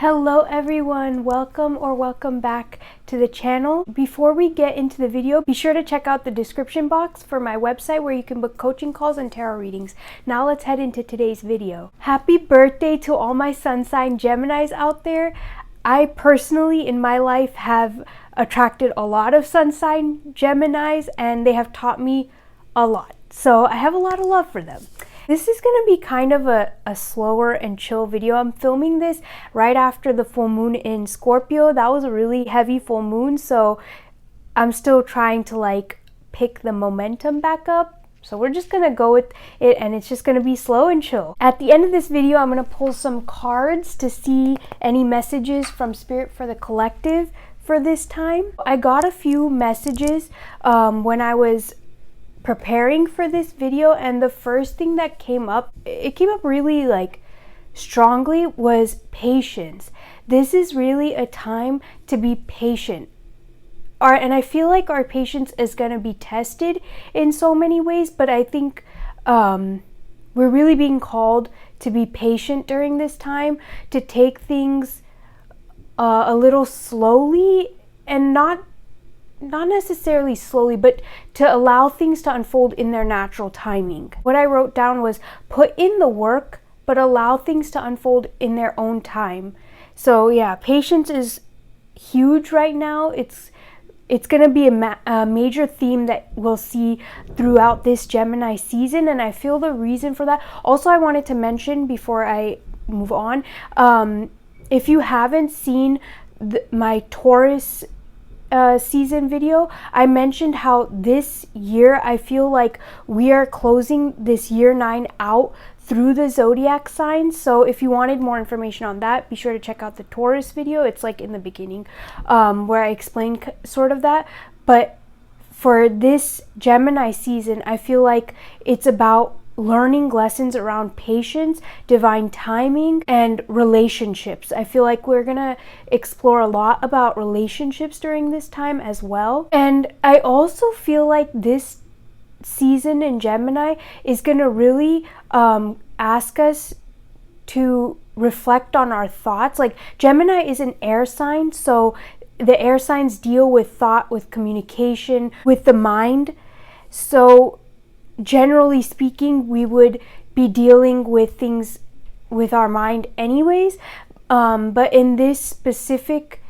Hello everyone, welcome back to the channel. Before we get into the video, be sure to check out the description box for my website where you can book coaching calls and tarot readings. Now let's head into today's video. Happy birthday to all my sun sign Geminis out there. I personally in my life have attracted a lot of sun sign Geminis and they have taught me a lot. So I have a lot of love for them. This is going to be kind of a slower and chill video. I'm filming this right after the full moon in Scorpio. That was a really heavy full moon, so I'm still trying to pick the momentum back up. So we're just going to go with it and it's just going to be slow and chill. At the end of this video, I'm going to pull some cards to see any messages from Spirit for the collective for this time. I got a few messages when I was preparing for this video, and the first thing that came up, it came up really strongly, was patience. This is really a time to be patient. And I feel like our patience is going to be tested in so many ways, but I think we're really being called to be patient during this time, to take things a little slowly, and not necessarily slowly, but to allow things to unfold in their natural timing. What I wrote down was put in the work, but allow things to unfold in their own time. So yeah, patience is huge right now. It's going to be a major theme that we'll see throughout this Gemini season, and I feel the reason for that. Also, I wanted to mention before I move on, if you haven't seen my Taurus season video, I mentioned how this year I feel like we are closing this year 9 out through the Zodiac signs. So if you wanted more information on that, be sure to check out the Taurus video. It's in the beginning where I explained sort of that. But for this Gemini season, I feel like it's about learning lessons around patience, divine timing, and relationships. I feel like we're gonna explore a lot about relationships during this time as well. And I also feel like this season in Gemini is gonna really ask us to reflect on our thoughts. Gemini is an air sign, so the air signs deal with thought, with communication, with the mind. So generally speaking, we would be dealing with things with our mind anyways, but in this specific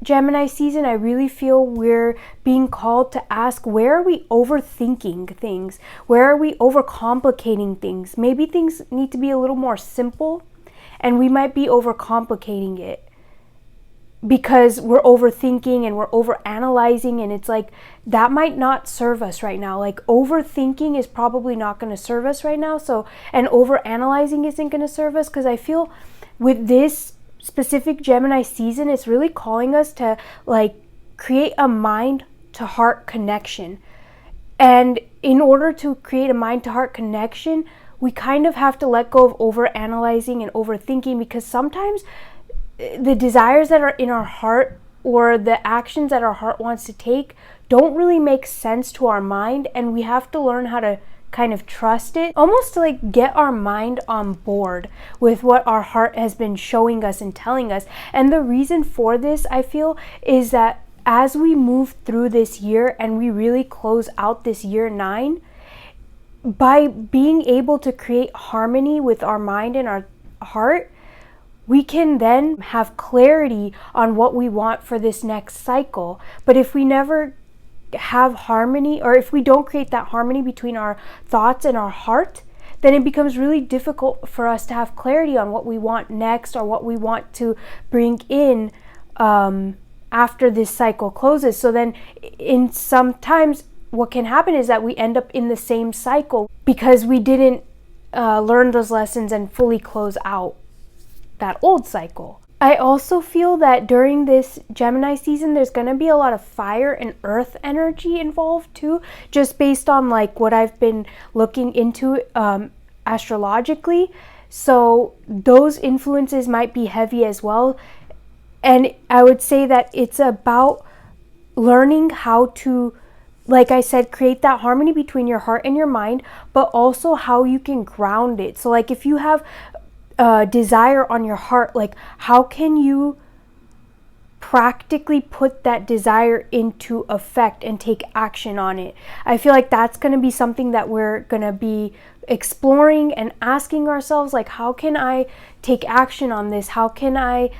Gemini season, I really feel we're being called to ask, where are we overthinking things? Where are we overcomplicating things? Maybe things need to be a little more simple, and we might be overcomplicating it because we're overthinking and we're overanalyzing, and it's that might not serve us right now. Overthinking is probably not going to serve us right now, and overanalyzing isn't going to serve us, because I feel with this specific Gemini season, it's really calling us to create a mind to heart connection. And in order to create a mind to heart connection, we kind of have to let go of overanalyzing and overthinking, because sometimes the desires that are in our heart or the actions that our heart wants to take don't really make sense to our mind, and we have to learn how to kind of trust it, almost to get our mind on board with what our heart has been showing us and telling us. And the reason for this, I feel, is that as we move through this year and we really close out this year 9, by being able to create harmony with our mind and our heart, we can then have clarity on what we want for this next cycle. But if we never have harmony, or if we don't create that harmony between our thoughts and our heart, then it becomes really difficult for us to have clarity on what we want next, or what we want to bring in after this cycle closes. So then sometimes what can happen is that we end up in the same cycle because we didn't learn those lessons and fully close out that old cycle. I also feel that during this Gemini season, there's going to be a lot of fire and earth energy involved too, just based on what I've been looking into astrologically. So those influences might be heavy as well. And I would say that it's about learning how to, like I said, create that harmony between your heart and your mind, but also how you can ground it. So if you have desire on your heart, like how can you practically put that desire into effect and take action on it? I feel like that's going to be something that we're going to be exploring and asking ourselves, like, how can I take action on this? How can I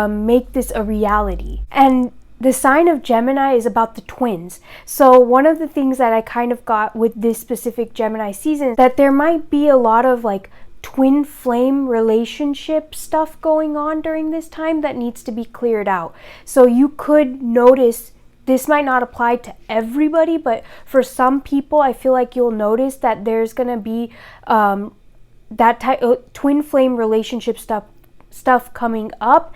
make this a reality? And the sign of Gemini is about the twins. So one of the things that I kind of got with this specific Gemini season is that there might be a lot of like twin flame relationship stuff going on during this time that needs to be cleared out. So you could notice, this might not apply to everybody, but for some people, I feel like you'll notice that there's going to be that type of twin flame relationship stuff coming up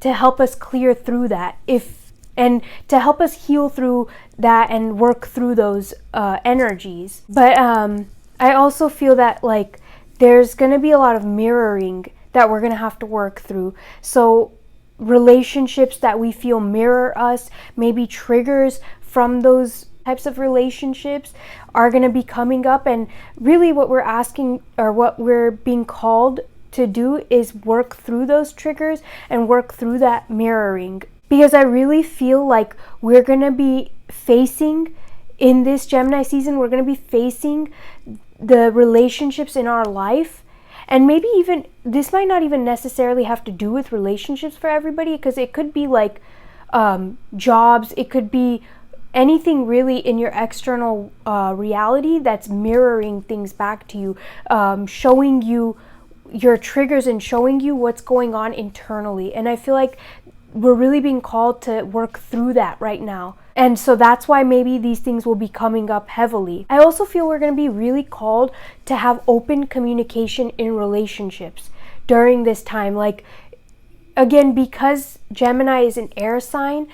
to help us clear through that, and to help us heal through that and work through those energies. But I also feel that like there's going to be a lot of mirroring that we're going to have to work through. So relationships that we feel mirror us, maybe triggers from those types of relationships are going to be coming up. And really what we're asking, or what we're being called to do, is work through those triggers and work through that mirroring. Because I really feel like we're going to be facing, in this Gemini season, we're going to be facing the relationships in our life. And maybe even, this might not even necessarily have to do with relationships for everybody, because it could be like jobs, it could be anything really in your external reality that's mirroring things back to you, showing you your triggers and showing you what's going on internally. And I feel like we're really being called to work through that right now. And so that's why maybe these things will be coming up heavily. I also feel we're going to be really called to have open communication in relationships during this time. Like, again, because Gemini is an air sign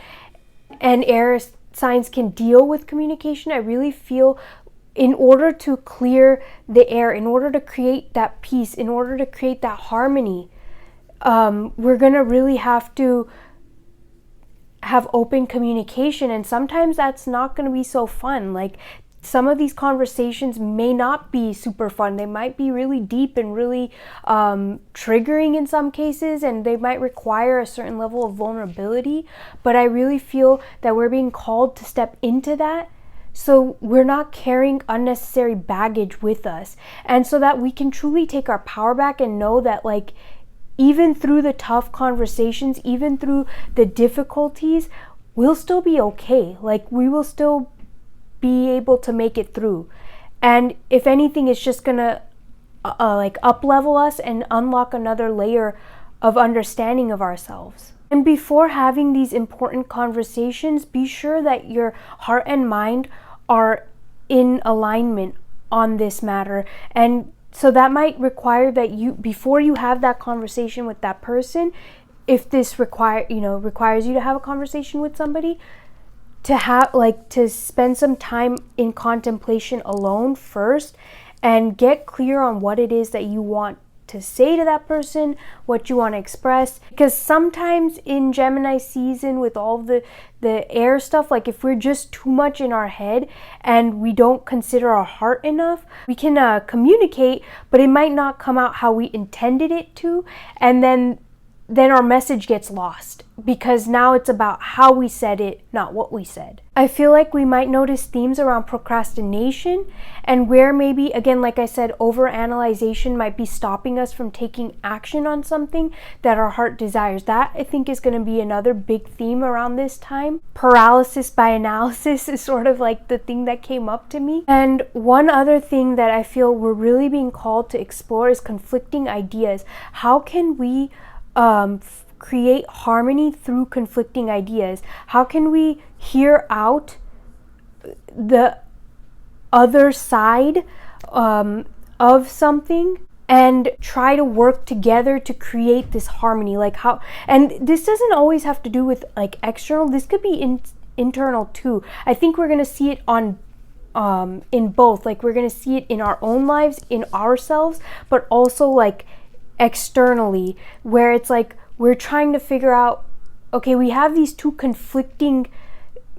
and air signs can deal with communication, I really feel in order to clear the air, in order to create that peace, in order to create that harmony, we're going to really have to have open communication. And sometimes that's not going to be so fun. Like, some of these conversations may not be super fun. They might be really deep and really triggering in some cases, and they might require a certain level of vulnerability. But I really feel that we're being called to step into that, so we're not carrying unnecessary baggage with us, and so that we can truly take our power back and know that, like, even through the tough conversations, even through the difficulties, we'll still be okay. Like, we will still be able to make it through. And if anything, it's just gonna like up level us and unlock another layer of understanding of ourselves. And before having these important conversations, be sure that your heart and mind are in alignment on this matter. And so that might require that you, before you have that conversation with that person, if this requires you to have a conversation with somebody, to spend some time in contemplation alone first and get clear on what it is that you want to say to that person, what you want to express. Because sometimes in Gemini season, with all the air stuff, like if we're just too much in our head and we don't consider our heart enough, we can communicate, but it might not come out how we intended it to, and then our message gets lost, because now it's about how we said it, not what we said. I feel like we might notice themes around procrastination, and where maybe, again, like I said, overanalyzation might be stopping us from taking action on something that our heart desires. That, I think, is going to be another big theme around this time. Paralysis by analysis is sort of like the thing that came up to me. And one other thing that I feel we're really being called to explore is conflicting ideas. How can we create harmony through conflicting ideas? How can we hear out the other side of something and try to work together to create this harmony? Like, how, and this doesn't always have to do with like external, this could be internal too. I think we're going to see it on in both. Like, we're going to see it in our own lives, in ourselves, but also like externally, where it's like we're trying to figure out, okay, we have these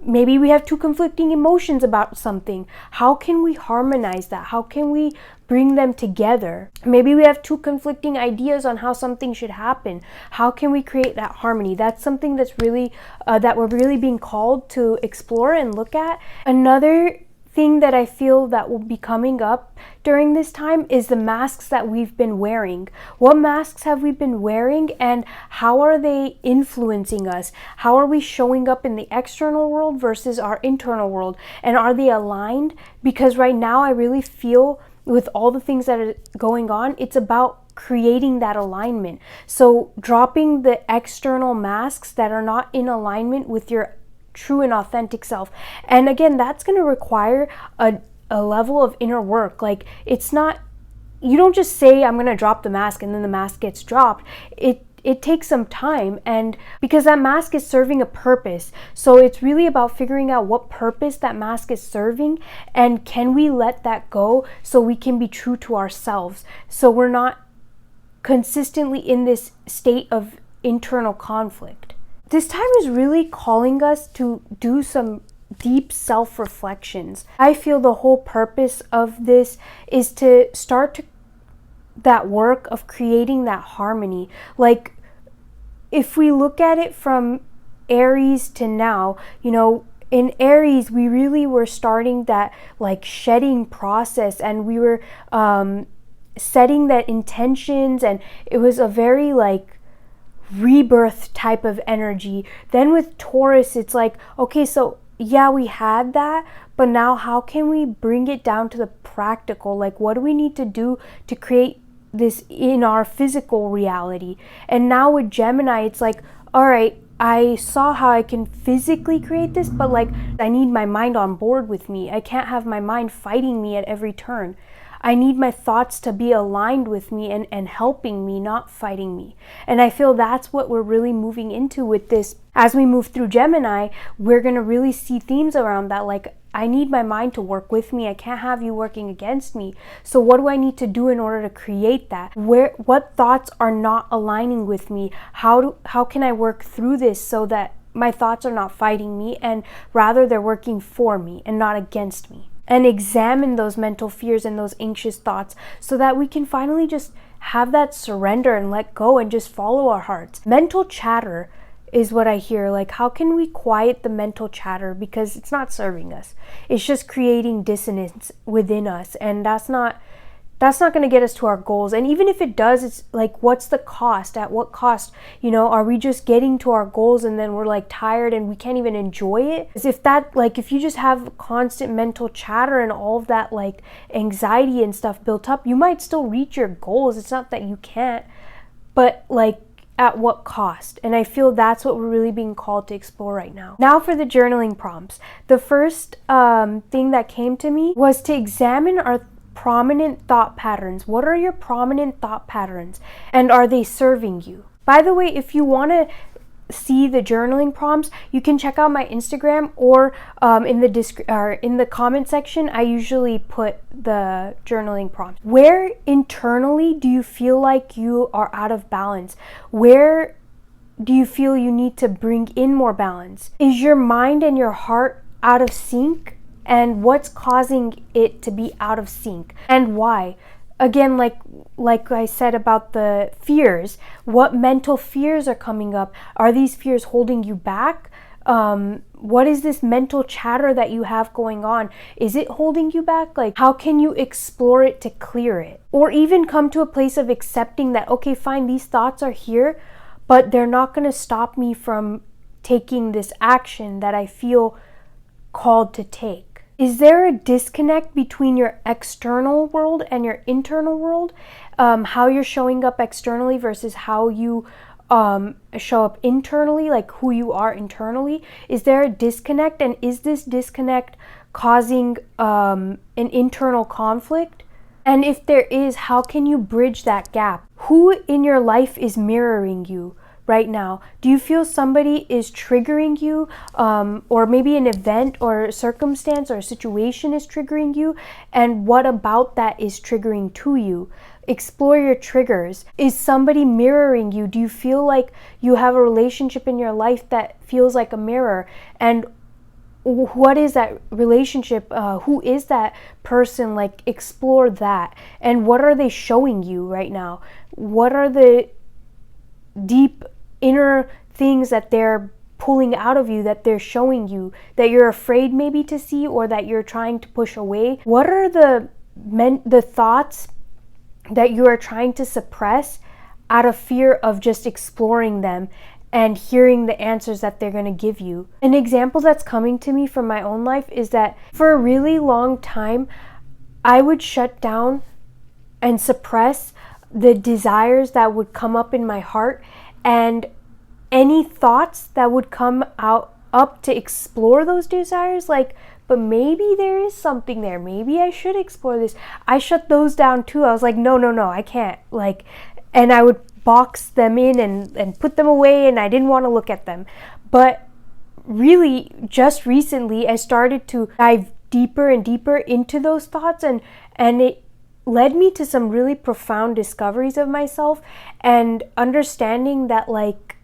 maybe we have two conflicting emotions about something. How can we harmonize that? How can we bring them together. Maybe we have two conflicting ideas on how something should happen. How can we create that harmony? That's something that's really that we're really being called to explore and look at. Another thing that I feel that will be coming up during this time is the masks that we've been wearing. What masks have we been wearing, and how are they influencing us? How are we showing up in the external world versus our internal world? And are they aligned? Because right now I really feel with all the things that are going on, it's about creating that alignment. So dropping the external masks that are not in alignment with your true and authentic self. And again, that's going to require a level of inner work. Like, it's not, you don't just say I'm going to drop the mask and then the mask gets dropped. It takes some time, and because that mask is serving a purpose. So it's really about figuring out what purpose that mask is serving, and can we let that go so we can be true to ourselves, so we're not consistently in this state of internal conflict. This time is really calling us to do some deep self-reflections. I feel the whole purpose of this is to start to that work of creating that harmony. Like, if we look at it from Aries to now, you know, in Aries, we really were starting that like shedding process, and we were setting that intentions, and it was a very like rebirth type of energy. Then with Taurus, it's like, okay, so yeah, we had that, but now how can we bring it down to the practical? Like, what do we need to do to create this in our physical reality? And now with Gemini, it's like, all right, I saw how I can physically create this, but like, I need my mind on board with me. I can't have my mind fighting me at every turn. I need my thoughts to be aligned with me and helping me, not fighting me. And I feel that's what we're really moving into with this. As we move through Gemini, we're going to really see themes around that. Like, I need my mind to work with me. I can't have you working against me. So what do I need to do in order to create that? What thoughts are not aligning with me? How can I work through this so that my thoughts are not fighting me, and rather they're working for me and not against me? And examine those mental fears and those anxious thoughts so that we can finally just have that surrender and let go and just follow our hearts. Mental chatter is what I hear. Like, how can we quiet the mental chatter? Because it's not serving us. It's just creating dissonance within us, and that's not going to get us to our goals. And even if it does, it's like, what's the cost? At what cost? You know, are we just getting to our goals and then we're like tired and we can't even enjoy it? As if that, like, if you just have constant mental chatter and all of that like anxiety and stuff built up, you might still reach your goals. It's not that you can't, but like, at what cost? And I feel that's what we're really being called to explore right now. Now for the journaling prompts. The first thing that came to me was to examine our prominent thought patterns. What are your prominent thought patterns, and are they serving you? By the way, if you want to see the journaling prompts, you can check out my Instagram, or in the comment section, I usually put the journaling prompts. Where internally do you feel like you are out of balance? Where do you feel you need to bring in more balance? Is your mind and your heart out of sync? And what's causing it to be out of sync, and why? Again, like I said about the fears, what mental fears are coming up? Are these fears holding you back? What is this mental chatter that you have going on? Is it holding you back? Like, how can you explore it to clear it? Or even come to a place of accepting that, okay, fine, these thoughts are here, but they're not going to stop me from taking this action that I feel called to take. Is there a disconnect between your external world and your internal world? How you're showing up externally versus how you show up internally, like who you are internally? Is there a disconnect, and is this disconnect causing an internal conflict? And if there is, how can you bridge that gap? Who in your life is mirroring you right now? Do you feel somebody is triggering you, or maybe an event or a circumstance or a situation is triggering you? And what about that is triggering to you? Explore your triggers. Is somebody mirroring you? Do you feel like you have a relationship in your life that feels like a mirror? And what is that relationship? Who is that person? Like, explore that. And what are they showing you right now? What are the deep inner things that they're pulling out of you, that they're showing you, that you're afraid maybe to see, or that you're trying to push away? What are the thoughts that you are trying to suppress out of fear of just exploring them and hearing the answers that they're going to give you? An example that's coming to me from my own life is that for a really long time, I would shut down and suppress the desires that would come up in my heart, and any thoughts that would come up to explore those desires, like, but maybe there is something there, maybe I should explore this. I shut those down too. I was like, no, I can't. Like, and I would box them in and put them away, and I didn't want to look at them. But really, just recently, I started to dive deeper and deeper into those thoughts, and it led me to some really profound discoveries of myself, and understanding that, like,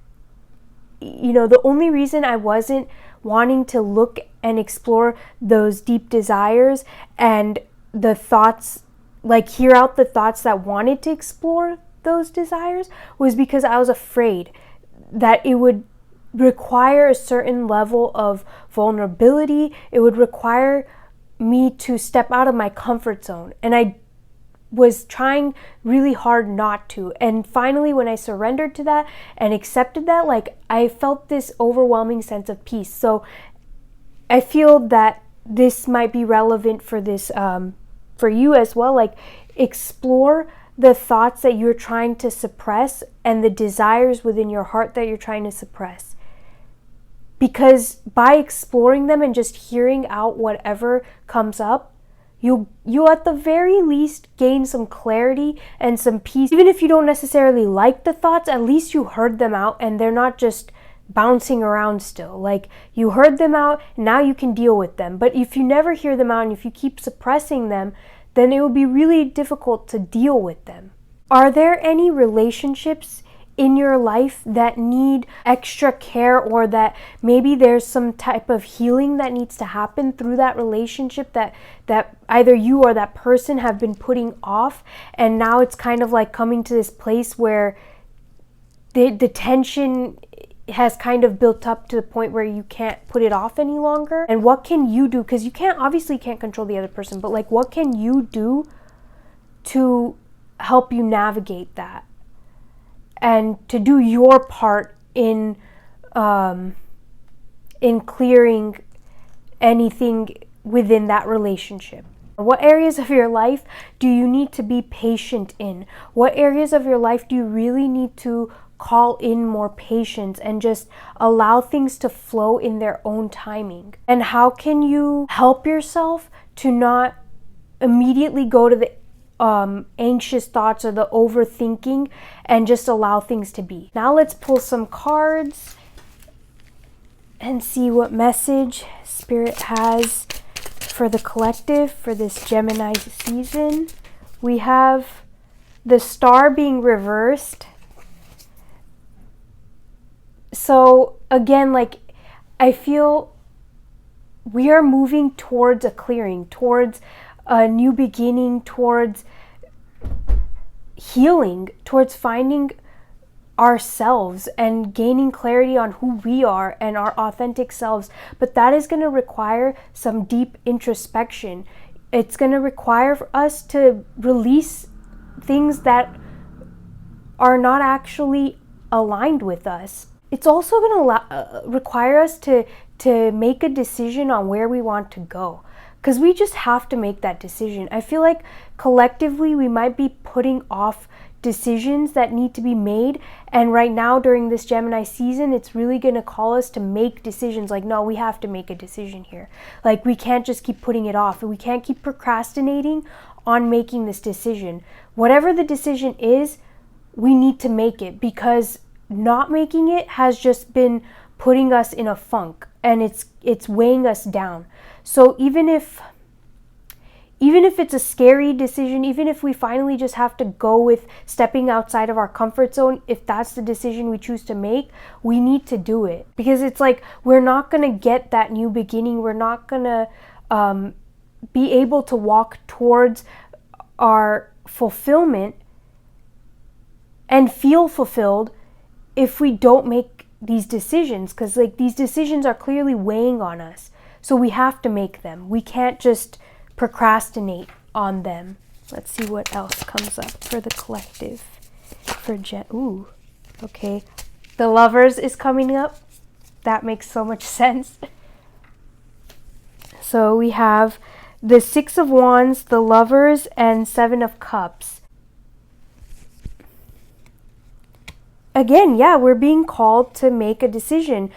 the only reason I wasn't wanting to look and explore those deep desires and the thoughts, like, hear out the thoughts that wanted to explore those desires, was because I was afraid that it would require a certain level of vulnerability. It would require me to step out of my comfort zone, and I was trying really hard not to. And finally, when I surrendered to that and accepted that, like, I felt this overwhelming sense of peace. So I feel that this might be relevant for this, for you as well. Like, explore the thoughts that you're trying to suppress and the desires within your heart that you're trying to suppress. Because by exploring them and just hearing out whatever comes up, you at the very least gain some clarity and some peace. Even if you don't necessarily like the thoughts, at least you heard them out and they're not just bouncing around still. Like, you heard them out, and now you can deal with them. But if you never hear them out and if you keep suppressing them, then it will be really difficult to deal with them. Are there any relationships in your life that need extra care, or that maybe there's some type of healing that needs to happen through that relationship that either you or that person have been putting off, and now it's kind of like coming to this place where the tension has kind of built up to the point where you can't put it off any longer? And what can you do? Because you obviously can't control the other person, but like, what can you do to help you navigate that and to do your part in clearing anything within that relationship? What areas of your life do you need to be patient in? What areas of your life do you really need to call in more patience and just allow things to flow in their own timing? And how can you help yourself to not immediately go to the anxious thoughts or the overthinking and just allow things to be? Now let's pull some cards and see what message Spirit has for the collective for this Gemini season. We have the Star being reversed. So again, like, I feel we are moving towards a clearing, towards a new beginning, towards healing, towards finding ourselves and gaining clarity on who we are and our authentic selves. But that is going to require some deep introspection. It's going to require us to release things that are not actually aligned with us. It's also going to require us to make a decision on where we want to go, because we just have to make that decision. I feel like collectively we might be putting off decisions that need to be made, and right now during this Gemini season, it's really going to call us to make decisions. Like, no, we have to make a decision here. Like, we can't just keep putting it off, and we can't keep procrastinating on making this decision. Whatever the decision is, we need to make it, because not making it has just been putting us in a funk, and it's weighing us down. So even if even if it's a scary decision, even if we finally just have to go with stepping outside of our comfort zone, if that's the decision we choose to make, we need to do it. Because it's like, we're not going to get that new beginning. We're not going to be able to walk towards our fulfillment and feel fulfilled if we don't make these decisions. Because like, these decisions are clearly weighing on us. So we have to make them. We can't just procrastinate on them. Let's see what else comes up for the collective. For ooh, okay. The Lovers is coming up. That makes so much sense. So we have the Six of Wands, the Lovers, and Seven of Cups. Again, yeah, we're being called to make a decision,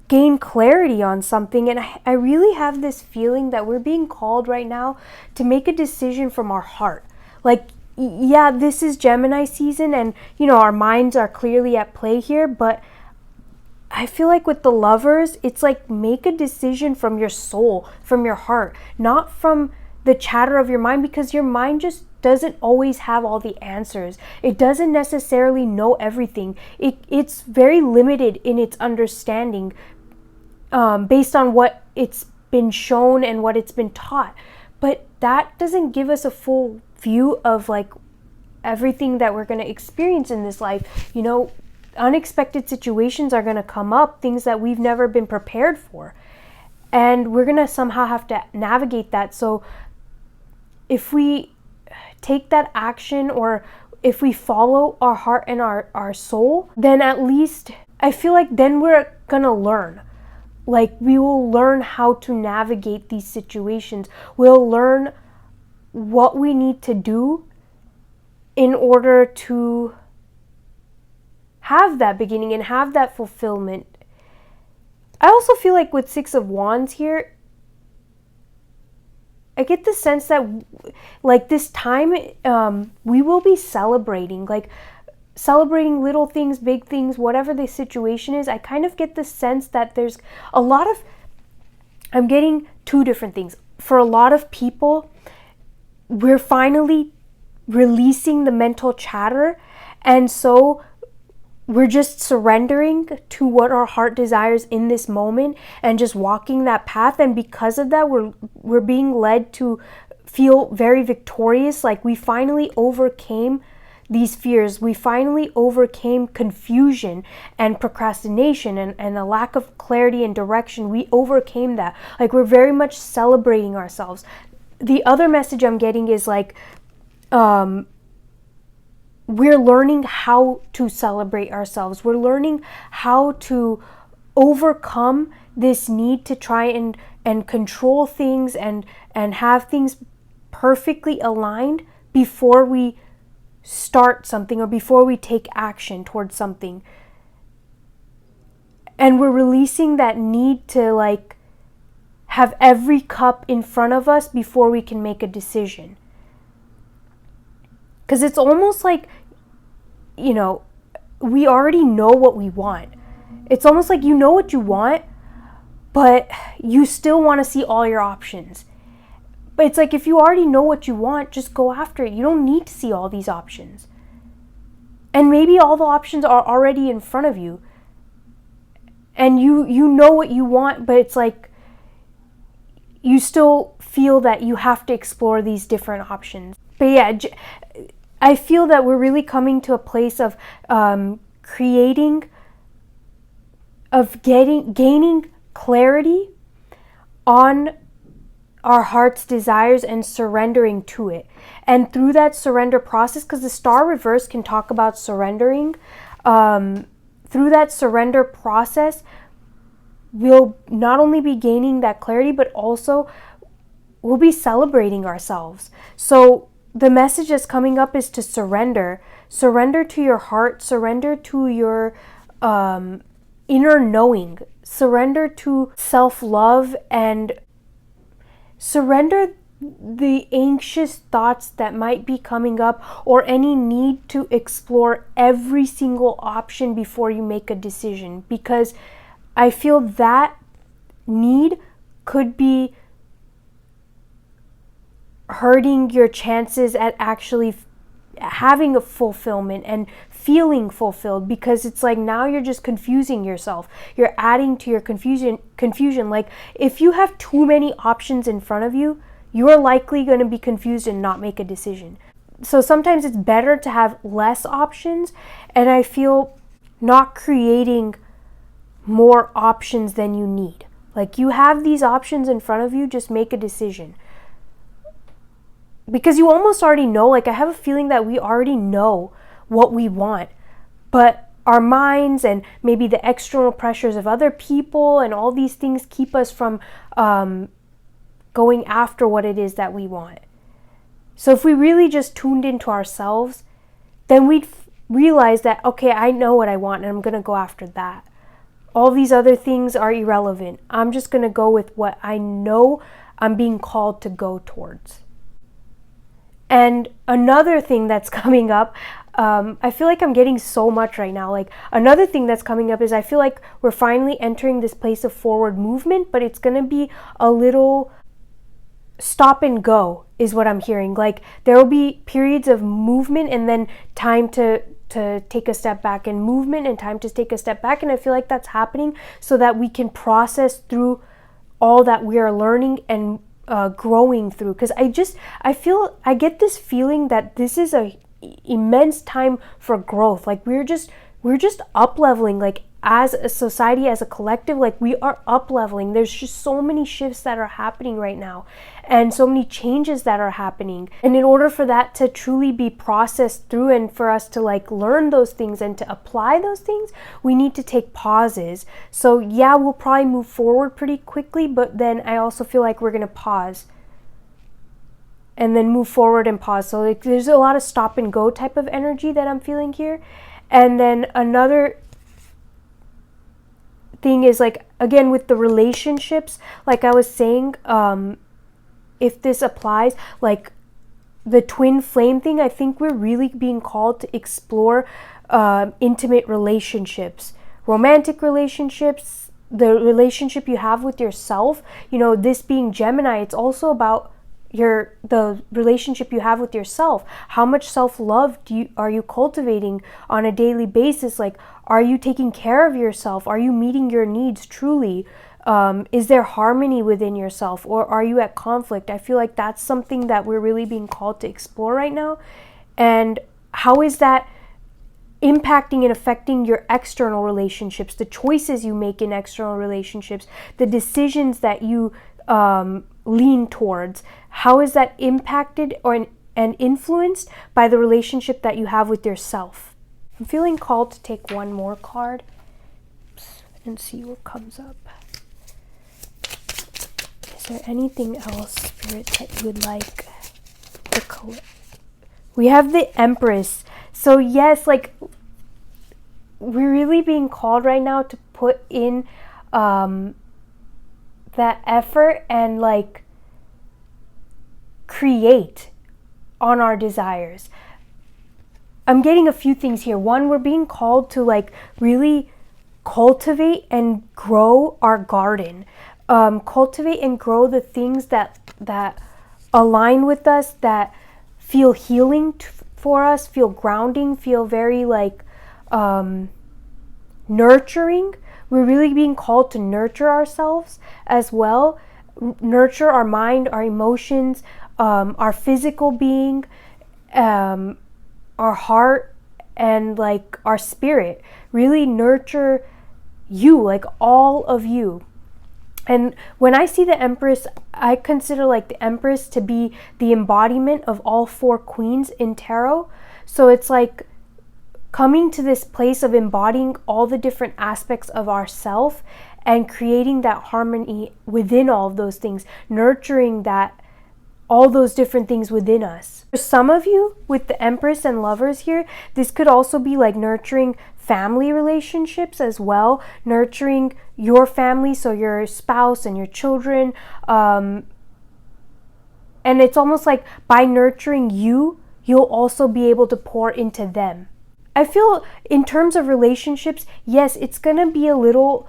gain clarity on something. And I really have this feeling that we're being called right now to make a decision from our heart. Like, yeah, this is Gemini season, and you know, our minds are clearly at play here, but I feel like with the Lovers, it's like, make a decision from your soul, from your heart, not from the chatter of your mind, because your mind just doesn't always have all the answers. It doesn't necessarily know everything. It's very limited in its understanding based on what it's been shown and what it's been taught. But that doesn't give us a full view of like everything that we're going to experience in this life. You know, unexpected situations are going to come up, things that we've never been prepared for. And we're going to somehow have to navigate that. So if we take that action, or if we follow our heart and our soul, then at least I feel like then we're gonna learn. Like, we will learn how to navigate these situations. We'll learn what we need to do in order to have that beginning and have that fulfillment. I also feel like with Six of Wands here, I get the sense that like this time we will be celebrating, like celebrating little things, big things, whatever the situation is. I kind of get the sense that there's a lot of, I'm getting two different things. For a lot of people, we're finally releasing the mental chatter, and so we're just surrendering to what our heart desires in this moment and just walking that path. And because of that, we're being led to feel very victorious. Like, we finally overcame these fears. We finally overcame confusion and procrastination and a lack of clarity and direction. We overcame that. Like, we're very much celebrating ourselves. The other message I'm getting is like, we're learning how to celebrate ourselves. We're learning how to overcome this need to try and control things and have things perfectly aligned before we start something or before we take action towards something. And we're releasing that need to like have every cup in front of us before we can make a decision. Because it's almost like, you know, we already know what we want. It's almost like you know what you want, but you still want to see all your options. But it's like, if you already know what you want, just go after it. You don't need to see all these options. And maybe all the options are already in front of you. And you know what you want, but it's like you still feel that you have to explore these different options. But yeah, I feel that we're really coming to a place of gaining clarity on our heart's desires and surrendering to it. And through that surrender process, because the star reverse can talk about surrendering, through that surrender process, we'll not only be gaining that clarity, but also we'll be celebrating ourselves. So the message that's coming up is to surrender. Surrender to your heart. Surrender to your inner knowing. Surrender to self-love, and surrender the anxious thoughts that might be coming up, or any need to explore every single option before you make a decision. Because I feel that need could be hurting your chances at actually having a fulfillment and feeling fulfilled, because it's like now you're just confusing yourself. You're adding to your confusion. Like if you have too many options in front of you, you're likely going to be confused and not make a decision. So sometimes it's better to have less options, and I feel not creating more options than you need. Like you have these options in front of you, just make a decision. Because you almost already know, like I have a feeling that we already know what we want, but our minds and maybe the external pressures of other people and all these things keep us from going after what it is that we want. So if we really just tuned into ourselves, then we'd realize that, okay, I know what I want and I'm going to go after that. All these other things are irrelevant. I'm just going to go with what I know I'm being called to go towards. And another thing that's coming up, I feel like I'm getting so much right now. Like another thing that's coming up is I feel like we're finally entering this place of forward movement, but it's going to be a little stop and go is what I'm hearing. Like there will be periods of movement and then time to take a step back, and movement and time to take a step back. And I feel like that's happening so that we can process through all that we are learning and growing through. Because I get this feeling that this is a immense time for growth. Like we're just up leveling, like as a society, as a collective, like we are up leveling. There's just so many shifts that are happening right now and so many changes that are happening. And in order for that to truly be processed through and for us to like learn those things and to apply those things, we need to take pauses. So yeah, we'll probably move forward pretty quickly, but then I also feel like we're going to pause and then move forward and pause. So like there's a lot of stop and go type of energy that I'm feeling here. And then another thing is, like, again, with the relationships, like I was saying, if this applies, like the twin flame thing, I think we're really being called to explore intimate relationships, romantic relationships, the relationship you have with yourself. You know, this being Gemini, it's also about the relationship you have with yourself. How much self-love are you cultivating on a daily basis? Like, are you taking care of yourself? Are you meeting your needs truly? Is there harmony within yourself, or are you at conflict? I feel like that's something that we're really being called to explore right now. And how is that impacting and affecting your external relationships, the choices you make in external relationships, the decisions that you lean towards? How is that impacted and influenced by the relationship that you have with yourself? I'm feeling called to take one more card and see what comes up. Is there anything else, Spirit, that you would like to collect? We have the Empress. So yes, like, we're really being called right now to put in that effort and like create on our desires. I'm getting a few things here. One, we're being called to like really cultivate and grow our garden. Cultivate and grow the things that align with us, that feel healing for us, feel grounding, feel very like nurturing. We're really being called to nurture ourselves as well. Nurture our mind, our emotions, our physical being, our heart, and like our spirit. Really nurture you, like all of you. And when I see the Empress, I consider like the Empress to be the embodiment of all four queens in tarot. So it's like coming to this place of embodying all the different aspects of ourself and creating that harmony within all of those things, nurturing that, all those different things within us. For some of you with the Empress and Lovers here, this could also be like nurturing family relationships as well, nurturing your family, so your spouse and your children. And it's almost like by nurturing you, you'll also be able to pour into them. I feel in terms of relationships, yes, it's going to be a little,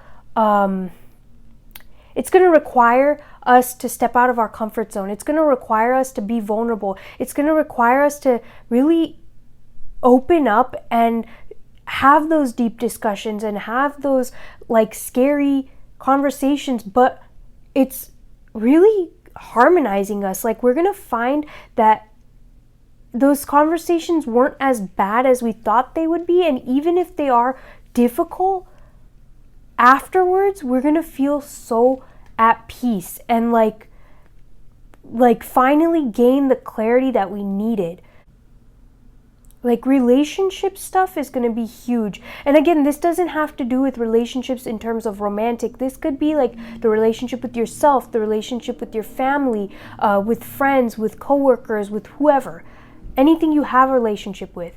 It's going to require us to step out of our comfort zone. It's going to require us to be vulnerable. It's going to require us to really open up and have those deep discussions and have those like scary conversations, but it's really harmonizing us. Like, we're going to find that those conversations weren't as bad as we thought they would be, and even if they are difficult, afterwards we're going to feel so at peace and like finally gain the clarity that we needed. Like, relationship stuff is going to be huge. And again, this doesn't have to do with relationships in terms of romantic. This could be like the relationship with yourself, the relationship with your family, with friends, with coworkers, with whoever. Anything you have a relationship with.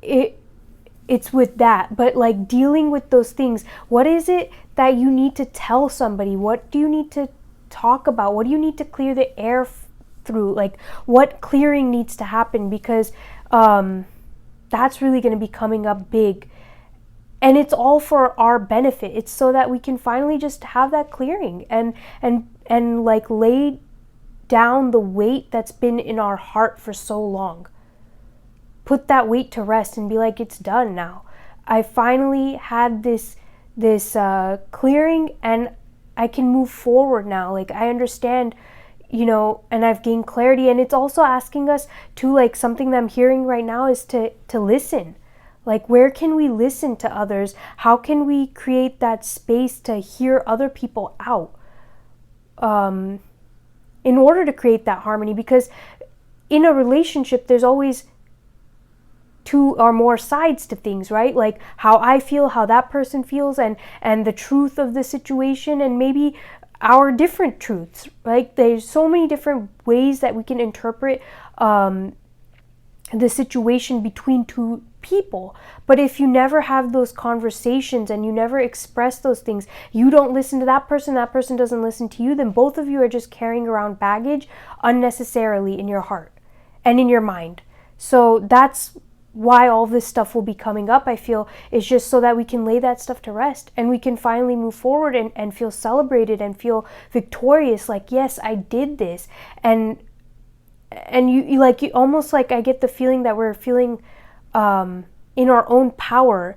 It's with that. But like, dealing with those things. What is it that you need to tell somebody? What do you need to talk about? What do you need to clear the air through? Like, what clearing needs to happen? Because that's really going to be coming up big, and it's all for our benefit. It's so that we can finally just have that clearing and like lay down the weight that's been in our heart for so long. Put that weight to rest and be like, it's done now. I finally had this clearing, and I can move forward now. Like, I understand, you know, and I've gained clarity. And it's also asking us to, like, something that I'm hearing right now is to listen. Like, where can we listen to others? How can we create that space to hear other people out in order to create that harmony? Because in a relationship, there's always two or more sides to things, right? Like, how I feel, how that person feels, and the truth of the situation, and maybe our different truths, right? There's so many different ways that we can interpret the situation between two people. But if you never have those conversations and you never express those things, you don't listen to that person doesn't listen to you, then both of you are just carrying around baggage unnecessarily in your heart and in your mind. So that's why all this stuff will be coming up, I feel, is just so that we can lay that stuff to rest and we can finally move forward and feel celebrated and feel victorious. Like, yes, I did this. And you like, you almost, like, I get the feeling that we're feeling in our own power,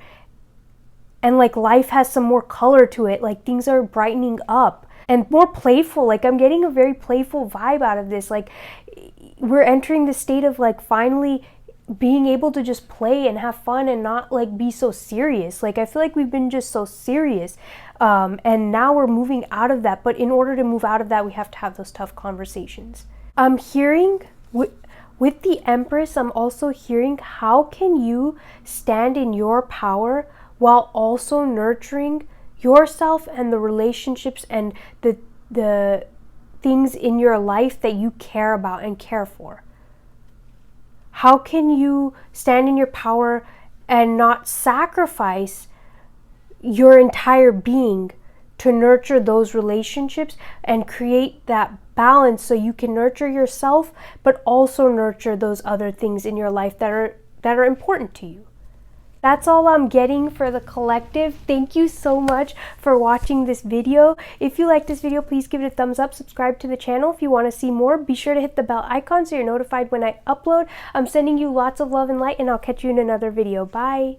and like life has some more color to it. Like, things are brightening up and more playful. Like, I'm getting a very playful vibe out of this. Like, we're entering the state of like finally being able to just play and have fun and not like be so serious. Like, I feel like we've been just so serious, and now we're moving out of that. But in order to move out of that, we have to have those tough conversations. I'm hearing with the Empress, I'm also hearing, how can you stand in your power while also nurturing yourself and the relationships and the things in your life that you care about and care for? How can you stand in your power and not sacrifice your entire being to nurture those relationships and create that balance so you can nurture yourself, but also nurture those other things in your life that are important to you? That's all I'm getting for the collective. Thank you so much for watching this video. If you like this video, please give it a thumbs up. Subscribe to the channel if you want to see more. Be sure to hit the bell icon so you're notified when I upload. I'm sending you lots of love and light, and I'll catch you in another video. Bye.